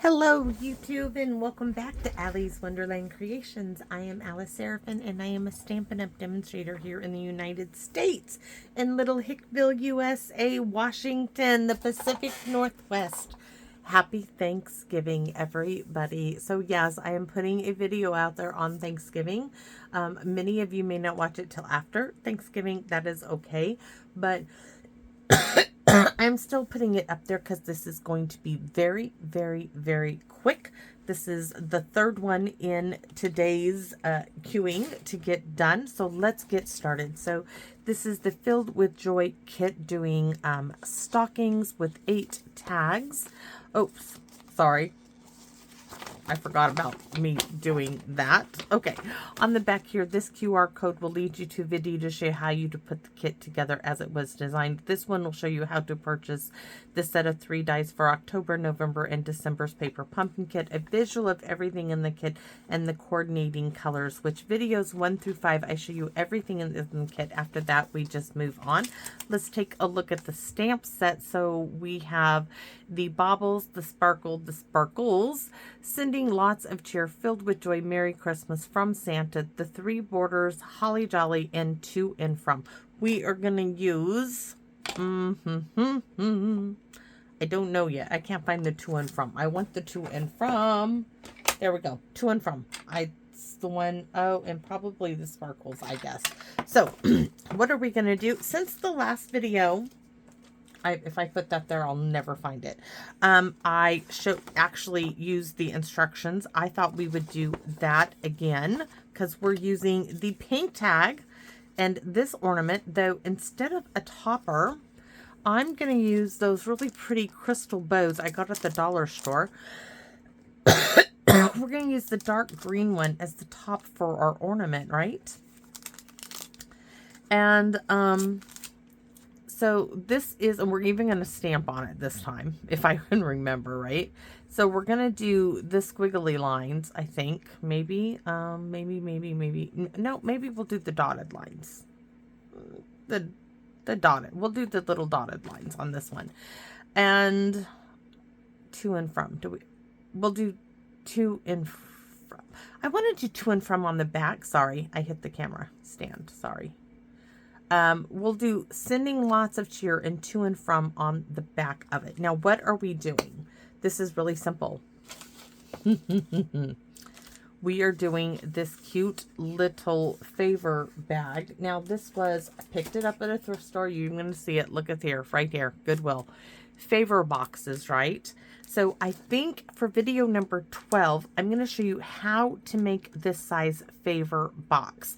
Hello YouTube and welcome back to Allie's Wonderland Creations. I am Alice Seraphin and I am a Stampin' Up! Demonstrator here in the United States in Little Hickville, USA, Washington, the Pacific Northwest. Happy Thanksgiving, everybody. So yes, I am putting a video out there on Thanksgiving. Many of you may not watch it till after Thanksgiving. That is okay, but I'm still putting it up there because this is going to be very, very, very quick. This is the third one in today's queuing to get done. So let's get started. So this is the Filled with Joy kit doing stockings with 8 tags. Oops, sorry. I forgot about me doing that. Okay, on the back here, this QR code will lead you to a video to show you how to put the kit together as it was designed. This one will show you how to purchase the set of 3 dies for October, November, and December's paper pumpkin kit, a visual of everything in the kit, and the coordinating colors, which videos 1 through 5, I show you everything in the kit. After that, we just move on. Let's take a look at the stamp set. So we have the baubles, the sparkles, sending lots of cheer, filled with joy, Merry Christmas from Santa, the 3 borders, holly jolly, and to and from. We are going to use, I don't know yet. I can't find the to and from. I want the to and from. There we go. To and from. It's the one, oh, and probably the sparkles, I guess. So what are we going to do? Since the last video, if I put that there, I'll never find it. I actually used the instructions. I thought we would do that again because we're using the paint tag and this ornament, though instead of a topper, I'm going to use those really pretty crystal bows I got at the dollar store. We're going to use the dark green one as the top for our ornament, right? And, so this is, and we're even going to stamp on it this time, if I can remember, right? So we're going to do the squiggly lines, I think. Maybe, maybe. No, maybe we'll do the dotted lines. The dotted. We'll do the little dotted lines on this one. And to and from. We'll do to and from. I want to do to and from on the back. Sorry, I hit the camera stand. Sorry. We'll do sending lots of cheer and to and from on the back of it. Now, what are we doing? This is really simple. We are doing this cute little favor bag. Now, this was, I picked it up at a thrift store. You're going to see it. Look at here, right here, Goodwill. Favor boxes, right? So I think for video number 12, I'm going to show you how to make this size favor box.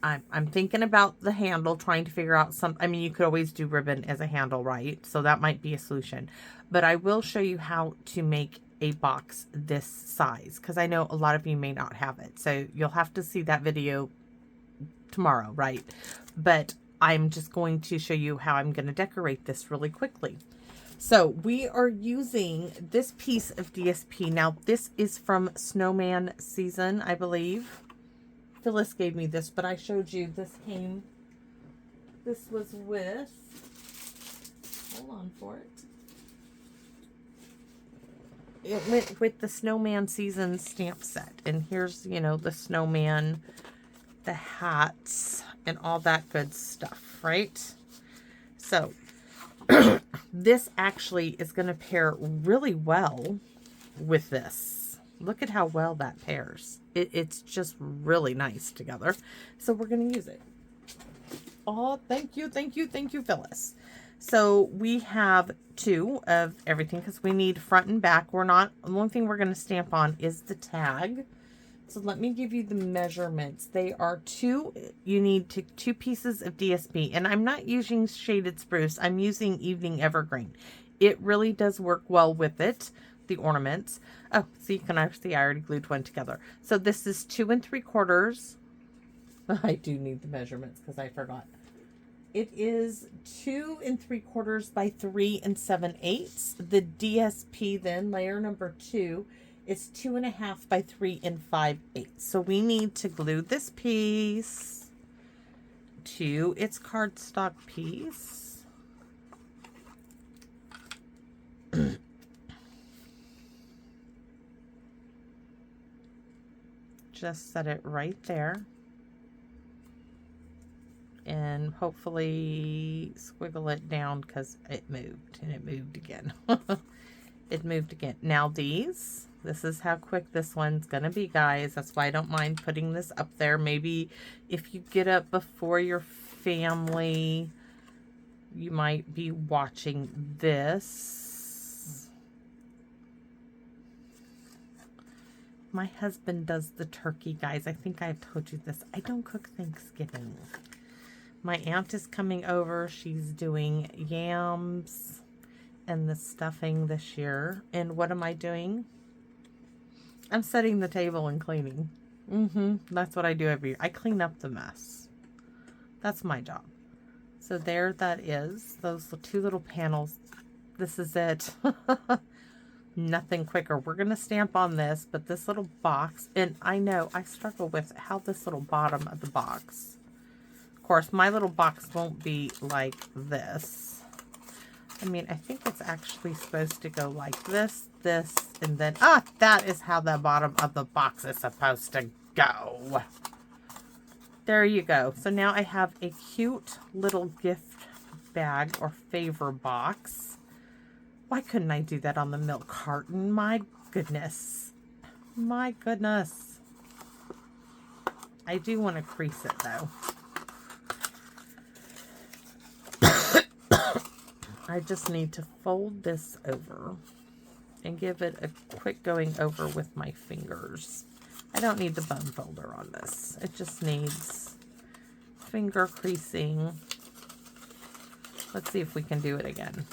I'm thinking about the handle, trying to figure out some, I mean, you could always do ribbon as a handle, right? So that might be a solution. But I will show you how to make a box this size, because I know a lot of you may not have it. So you'll have to see that video tomorrow, right? But I'm just going to show you how I'm going to decorate this really quickly. So we are using this piece of DSP. Now, this is from Snowman Season, I believe. Phyllis gave me this, but I showed you this came. This was with, hold on for it. It went with the Snowman Season stamp set. And here's, you know, the snowman, the hats, and all that good stuff, right? So this actually is going to pair really well with this. Look at how well that pairs. It's just really nice together. So we're going to use it. Oh, thank you, Phyllis. So we have 2 of everything because we need front and back. The only thing we're going to stamp on is the tag. So let me give you the measurements. They are 2, you need 2 pieces of DSP. And I'm not using shaded spruce. I'm using evening evergreen. It really does work well with it. The ornaments. Oh, so you can actually, I already glued one together. So this is 2 3/4. I do need the measurements because I forgot. It is 2 3/4 by 3 7/8. The DSP then, layer number 2, is 2.5 by 3 5/8. So we need to glue this piece to its cardstock piece. just set it right there. And hopefully squiggle it down because it moved and it moved again. It moved again. Now this is how quick this one's gonna be, guys. That's why I don't mind putting this up there. Maybe if you get up before your family, you might be watching this. My husband does the turkey, guys. I think I've told you this. I don't cook Thanksgiving. My aunt is coming over. She's doing yams and the stuffing this year. And what am I doing? I'm setting the table and cleaning. That's what I do every year. I clean up the mess. That's my job. So there that is. Those two little panels. This is it. Nothing quicker. We're going to stamp on this, but this little box, and I know I struggle with how this little bottom of the box. Of course, my little box won't be like this. I mean, I think it's actually supposed to go like this, and then, that is how the bottom of the box is supposed to go. There you go. So now I have a cute little gift bag or favor box. Why couldn't I do that on the milk carton? My goodness. My goodness. I do want to crease it though. I just need to fold this over and give it a quick going over with my fingers. I don't need the bone folder on this. It just needs finger creasing. Let's see if we can do it again.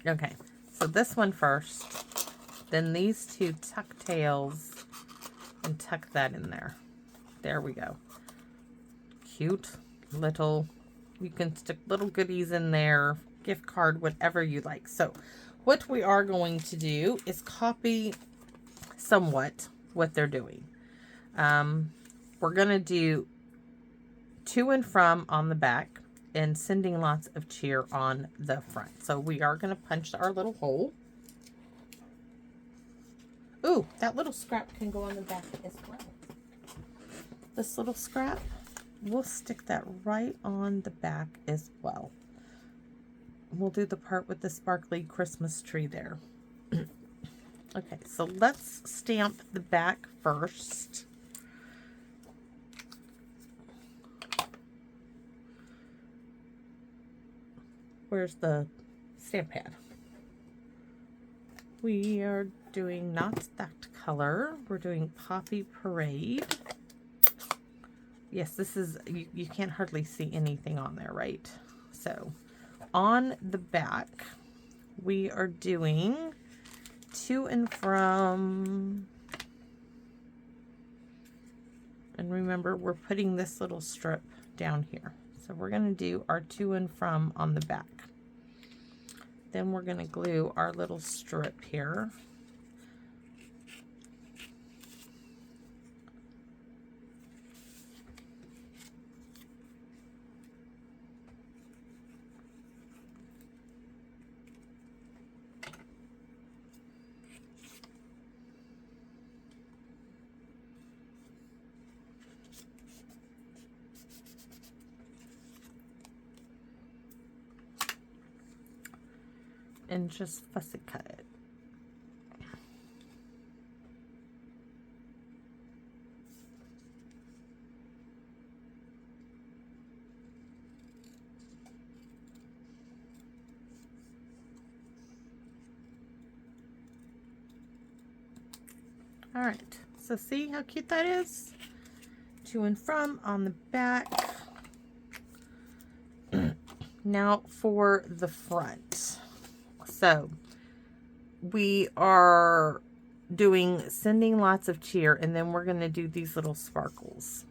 Okay, so this one first, then these two tuck tails, and tuck that in there. There we go. Cute little, you can stick little goodies in there, gift card, whatever you like. So what we are going to do is copy somewhat what they're doing. We're going to do to and from on the back and sending lots of cheer on the front. So we are going to punch our little hole. Ooh, that little scrap can go on the back as well. This little scrap, we'll stick that right on the back as well. We'll do the part with the sparkly Christmas tree there. Okay, so let's stamp the back first. Where's the stamp pad? We are doing not that color. We're doing Poppy Parade. Yes, this is, you can't hardly see anything on there, right? So on the back, we are doing to and from. And remember, we're putting this little strip down here. So we're going to do our to and from on the back. Then we're going to glue our little strip here. And just fussy cut it. All right, so see how cute that is? To and from on the back. Now for the front. So we are doing sending lots of cheer, and then we're going to do these little sparkles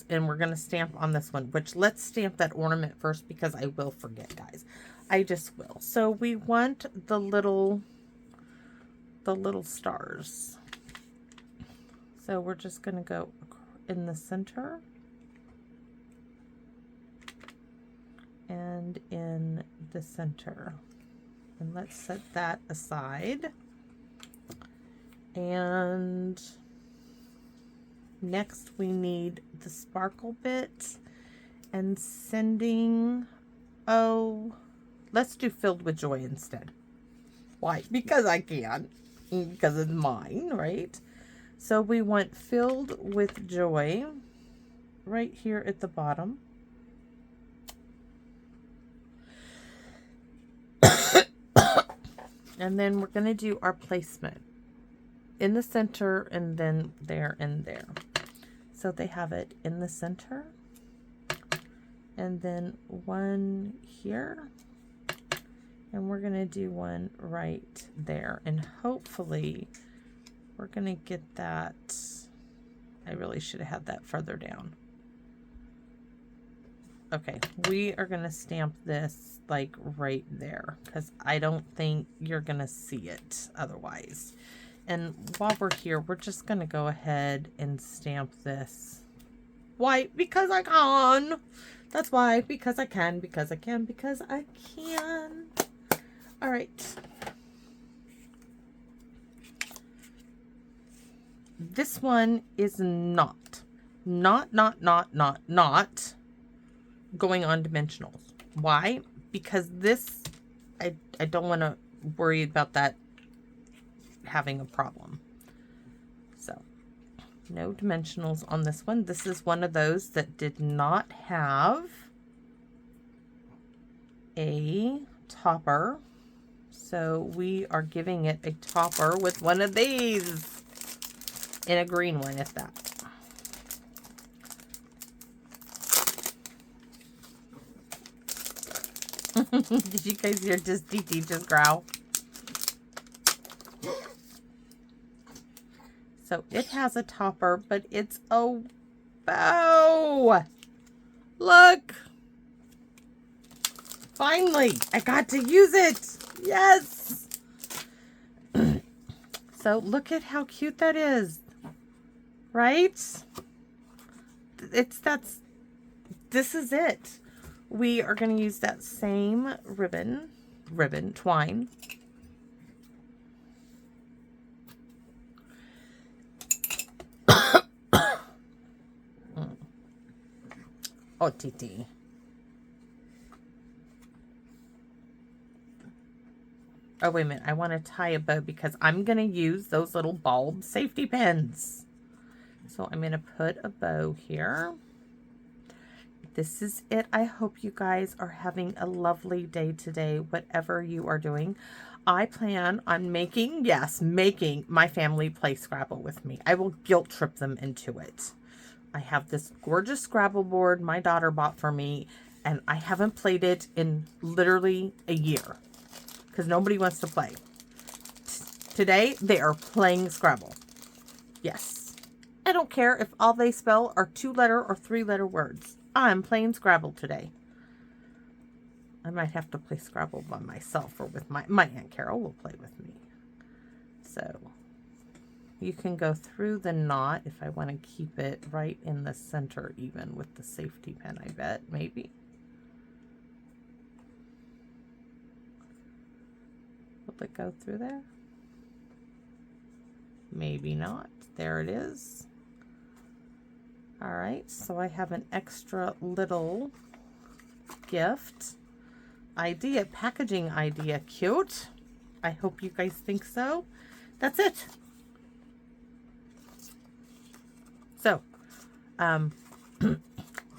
and we're going to stamp on this one, which let's stamp that ornament first because I will forget, guys. I just will. So we want the little stars. So we're just going to go in the center and in the center. And let's set that aside. And next we need the sparkle bit and sending, oh, let's do filled with joy instead. Why? Because I can. Because it's mine, right? So we want filled with joy right here at the bottom. And then we're going to do our placement in the center and then there and there. So they have it in the center and then one here. And we're going to do one right there. And hopefully we're going to get that. I really should have had that further down. Okay, we are going to stamp this like right there because I don't think you're going to see it otherwise. And while we're here, we're just going to go ahead and stamp this white because I can. That's why, because I can, because I can, because I can. All right. This one is not going on dimensionals. Why? Because this, I don't want to worry about that having a problem. So no dimensionals on this one. This is one of those that did not have a topper. So we are giving it a topper with one of these in a green one at that. Did you guys hear DT just growl? So it has a topper, but it's a bow. Look. Finally, I got to use it. Yes. So look at how cute that is. Right? This is it. We are going to use that same twine. Oh, TT. Oh, wait a minute. I want to tie a bow because I'm going to use those little bulb safety pins. So I'm going to put a bow here. This is it. I hope you guys are having a lovely day today, whatever you are doing. I plan on making my family play Scrabble with me. I will guilt trip them into it. I have this gorgeous Scrabble board my daughter bought for me, and I haven't played it in literally a year because nobody wants to play. Today, they are playing Scrabble. Yes. I don't care if all they spell are 2-letter or 3-letter words. I'm playing Scrabble today. I might have to play Scrabble by myself or with my Aunt Carol will play with me. So you can go through the knot if I want to keep it right in the center even with the safety pin, I bet, maybe. Will it go through there? Maybe not. There it is. All right, so I have an extra little gift idea, packaging idea. Cute. I hope you guys think so. That's it. So,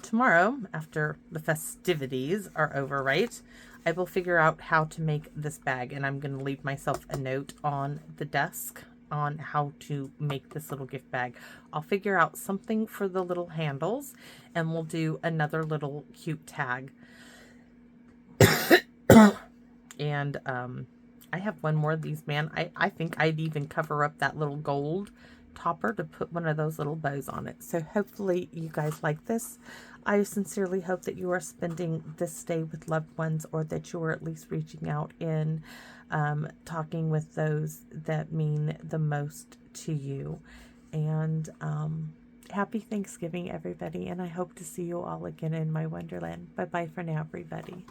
tomorrow, after the festivities are over, right, I will figure out how to make this bag, and I'm going to leave myself a note on the desk on how to make this little gift bag. I'll figure out something for the little handles, and we'll do another little cute tag. And I have one more of these, man. I think I'd even cover up that little gold topper to put one of those little bows on it. So hopefully you guys like this. I sincerely hope that you are spending this day with loved ones, or that you are at least reaching out and talking with those that mean the most to you. And happy Thanksgiving, everybody, and I hope to see you all again in my wonderland. Bye bye for now, everybody.